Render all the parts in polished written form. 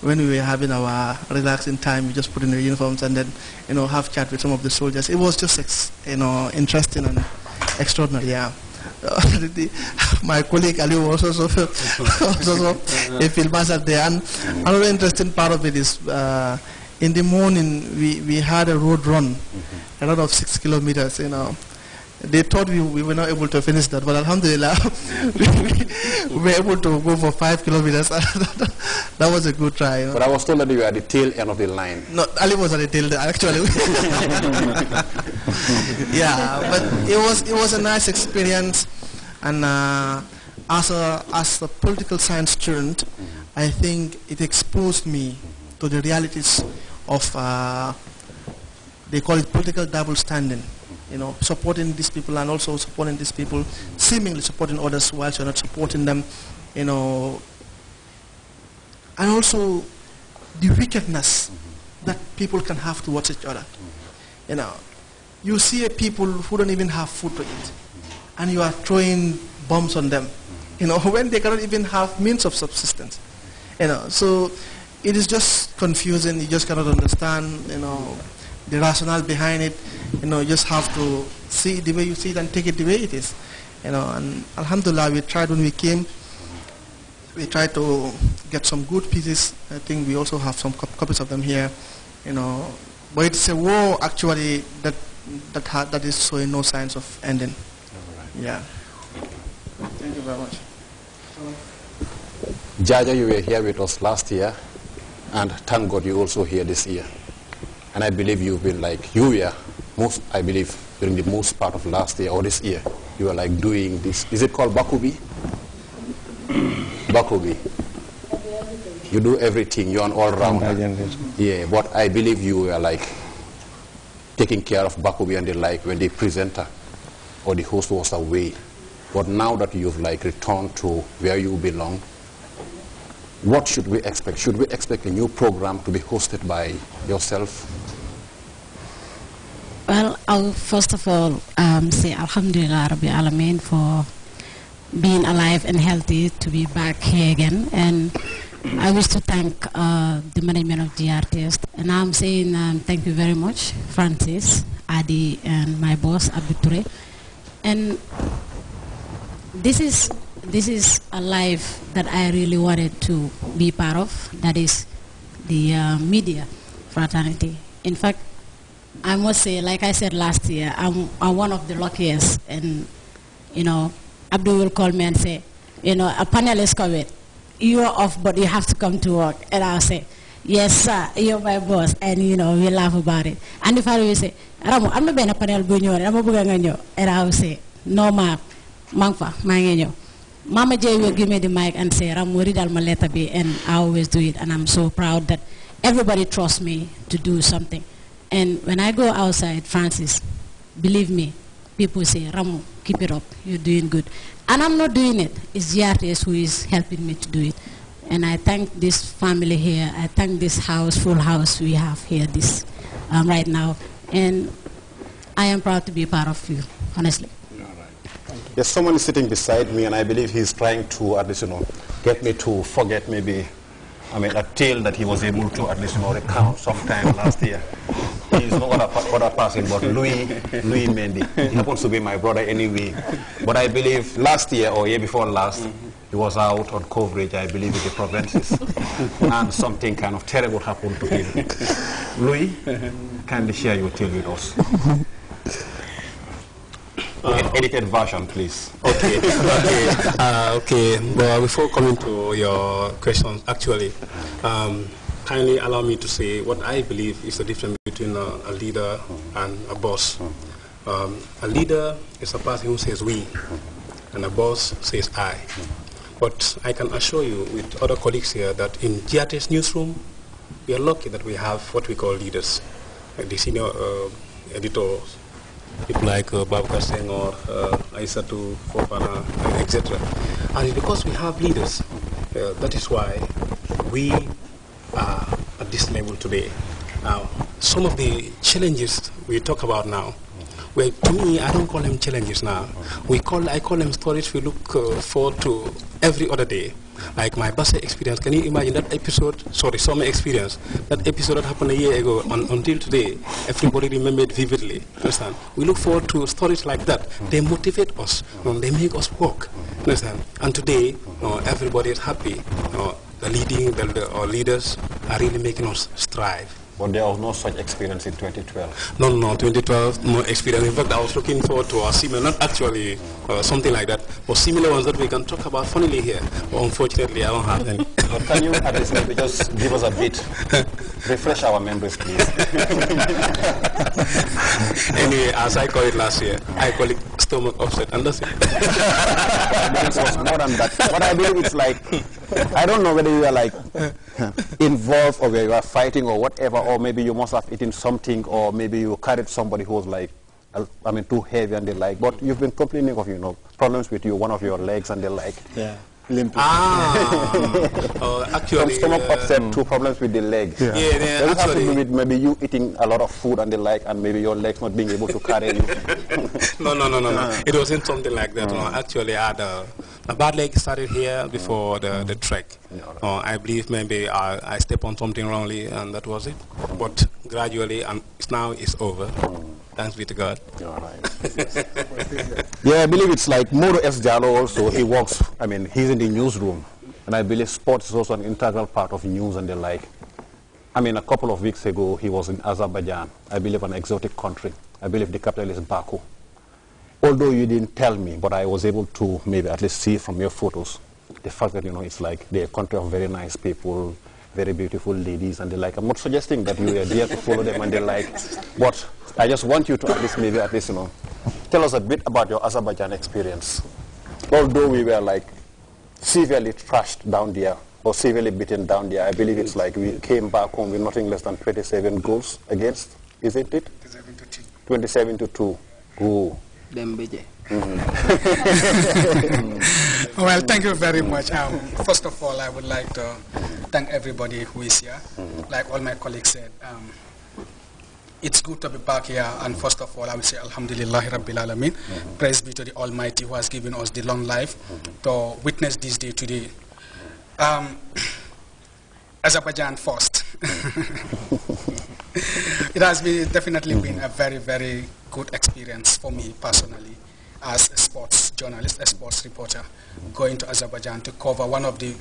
when we were having our relaxing time, we just put in the uniforms and then, have chat with some of the soldiers. It was just, interesting and extraordinary, yeah. My colleague Ali was also a field marshal there. And another interesting part of it is in the morning we had a road run, a lot of 6 kilometers, They thought we were not able to finish that, but alhamdulillah, we were able to go for 5 kilometers. That was a good try. But I was told that you were at the tail end of the line. No, Ali was at the tail end, actually. Yeah, but it was a nice experience, and as a political science student, I think it exposed me to the realities of they call it political double standing. Supporting these people and also supporting these people, seemingly supporting others whilst you're not supporting them, and also the wickedness that people can have towards each other. You see people who don't even have food to eat, and you are throwing bombs on them, when they cannot even have means of subsistence. So it is just confusing. You just cannot understand, the rationale behind it. You just have to see it the way you see it and take it the way it is. And alhamdulillah, we tried when we came. We tried to get some good pieces. I think we also have some copies of them here. But it's a war actually that is showing no signs of ending. Right. Yeah. Thank you very much. Jaja, you were here with us last year, and thank God you're also here this year. And I believe you've been during the most part of last year or this year, you were doing this. Is it called Bakubi? Bakubi. You do everything. You're an all-rounder. Yeah, but I believe you were taking care of Bakubi and when the presenter or the host was away. But now that you've returned to where you belong, what should we expect? Should we expect a new program to be hosted by yourself? Well, I'll first of all say Alhamdulillah Rabbi Alameen for being alive and healthy to be back here again. And I wish to thank the management of GRTS. And I'm saying thank you very much, Francis, Adi, and my boss, Abiture. And this is a life that I really wanted to be part of. That is the media fraternity. In fact, I must say, like I said last year, I'm one of the luckiest. And, Abdul will call me and say, a panel is coming. You are off, but you have to come to work. And I'll say, yes, sir, you're my boss. And, we laugh about it. And if I will say, Ramo, I'm not being a panel, and I will say, no, ma'am, Mangfa, Mangenyo. Mama J will give me the mic and say, Ramo, read my letter B, and I always do it. And I'm so proud that everybody trusts me to do something. And when I go outside, Francis, believe me, people say, Ramu, keep it up, you're doing good. And I'm not doing it. It's GRTS who is helping me to do it. And I thank this family here. I thank this house, full house we have here right now. And I am proud to be a part of you, honestly. All right. Yes, someone is sitting beside me, and I believe he's trying to, at least, get me to forget maybe, a tale that he was able to at least recount sometime last year. He's no other person but Louis Mendy. He happens to be my brother anyway. But I believe last year or year before last, he was out on coverage, I believe, in the provinces. And something kind of terrible happened to him. Louis, kindly share your tale with us. Edited version, please. Okay. Okay. But before coming to your questions, actually, kindly allow me to say what I believe is the difference between a leader and a boss. A leader is a person who says we, and a boss says I. But I can assure you, with other colleagues here, that in GRTS newsroom, we are lucky that we have what we call leaders, like the senior editors, people like Babka Singh or Aisatu Fofana, etc. And because we have leaders, that is why we are at this level today. Now, some of the challenges we talk about now, well, to me, I don't call them challenges now. I call them stories we look forward to every other day. Like my birthday experience, can you imagine that episode, sorry, summer experience, that episode that happened a year ago, until today, everybody remembered vividly, understand? We look forward to stories like that. They motivate us, they make us work, understand? And today, everybody is happy. The leaders are really making us strive. But there was no such experience in 2012. No, 2012, no experience. In fact, I was looking forward to a similar, not actually something like that, but similar ones that we can talk about funnily here. But unfortunately, I don't have any. Can you at least maybe just give us a bit, refresh our memories, please? Anyway, as I call it last year, I call it stomach upset, and that's it. It was more than that. But I believe it's like, I don't know whether you are like involved or whether you are fighting or whatever, or maybe you must have eaten something, or maybe you carried somebody who was like, I mean, too heavy and the like. But you've been complaining of, problems with one of your legs and the like. Yeah. Limping. Actually, some stomach upset, 2 problems with the leg. Yeah, Does it have to do with maybe you eating a lot of food and the like, and maybe your legs not being able to carry you? No. It wasn't something like that. No, actually, I had a bad leg started here before the trek. I believe maybe I stepped on something wrongly, and that was it. But gradually, and now it's over. Thanks be to God. All right. Yeah, I believe it's like Moro S. Jallo also. He works, he's in the newsroom. And I believe sports is also an integral part of news and the like. A couple of weeks ago, he was in Azerbaijan. I believe an exotic country. I believe the capital is Baku. Although you didn't tell me, but I was able to maybe at least see from your photos the fact that, it's like they're a country of very nice people, very beautiful ladies and the like. I'm not suggesting that you are there to follow them and the like, but I just want you to at least, tell us a bit about your Azerbaijan experience. Although we were like severely trashed down there, or severely beaten down there, I believe it's like we came back home with nothing less than 27 goals against, isn't it? 27-2. Ooh. Well, thank you very much. First of all, I would like to thank everybody who is here. Like all my colleagues said, it's good to be back here, and first of all, I will say Alhamdulillah Rabbil Alameen. Praise be to the Almighty who has given us the long life to witness this day today. Azerbaijan first. It has definitely been a very, very good experience for me personally as a sports journalist, a sports reporter, going to Azerbaijan to cover one of the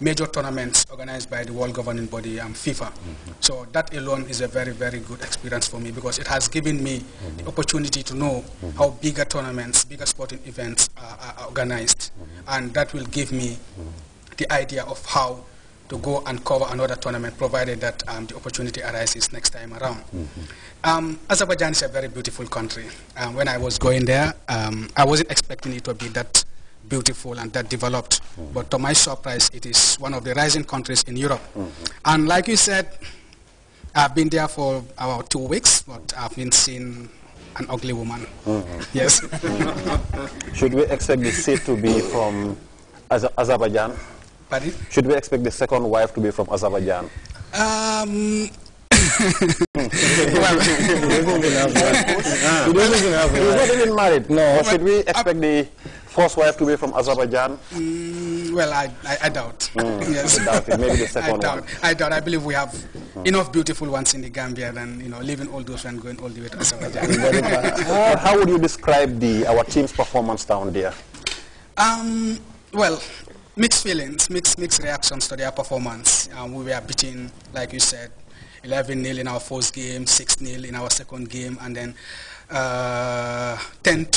major tournaments organized by the world governing body, FIFA. So that alone is a very, very good experience for me, because it has given me the opportunity to know how bigger tournaments, bigger sporting events are organized. And that will give me the idea of how to go and cover another tournament, provided that the opportunity arises next time around. Azerbaijan is a very beautiful country. When I was going there, I wasn't expecting it to be that beautiful and that developed, but to my surprise, it is one of the rising countries in Europe. And like you said, I've been there for about 2 weeks, but I've been seeing an ugly woman. Yes. Should we expect the seat to be from Azerbaijan? Pardon? Should we expect the second wife to be from Azerbaijan? Well, He's not even married. No. Should we expect the first wife to be from Azerbaijan? Well, I doubt. Yes. I doubt it. Maybe the second one. I doubt. I believe we have enough beautiful ones in the Gambia than leaving all those and going all the way to Azerbaijan. How would you describe our team's performance down there? Well, mixed feelings, mixed reactions to their performance. We were beaten, like you said, 11-0 in our first game, 6-0 in our second game, and then 10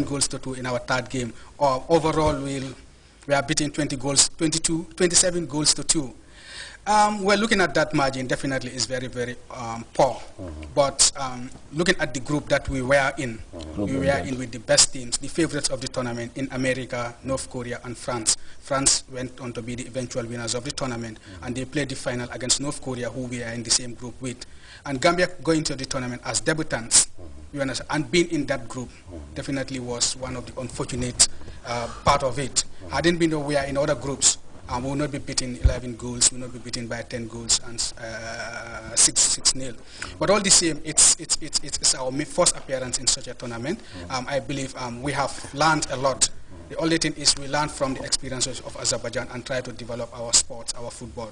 goals to 2 in our third game. Overall, we are beating 27 goals to 2. Well, looking at that margin, definitely is very, very poor. But looking at the group that we were in, we were in with the best teams, the favorites of the tournament in America, North Korea, and France. France went on to be the eventual winners of the tournament, and they played the final against North Korea, who we are in the same group with. And Gambia going to the tournament as debutants, you understand, and being in that group definitely was one of the unfortunate part of it. Hadn't been that we are in other groups, We will not be beaten 11 goals. We will not be beaten by 10 goals and 6-0. But all the same, it's our first appearance in such a tournament. I believe we have learned a lot. The only thing is we learn from the experiences of Azerbaijan and try to develop our sports, our football,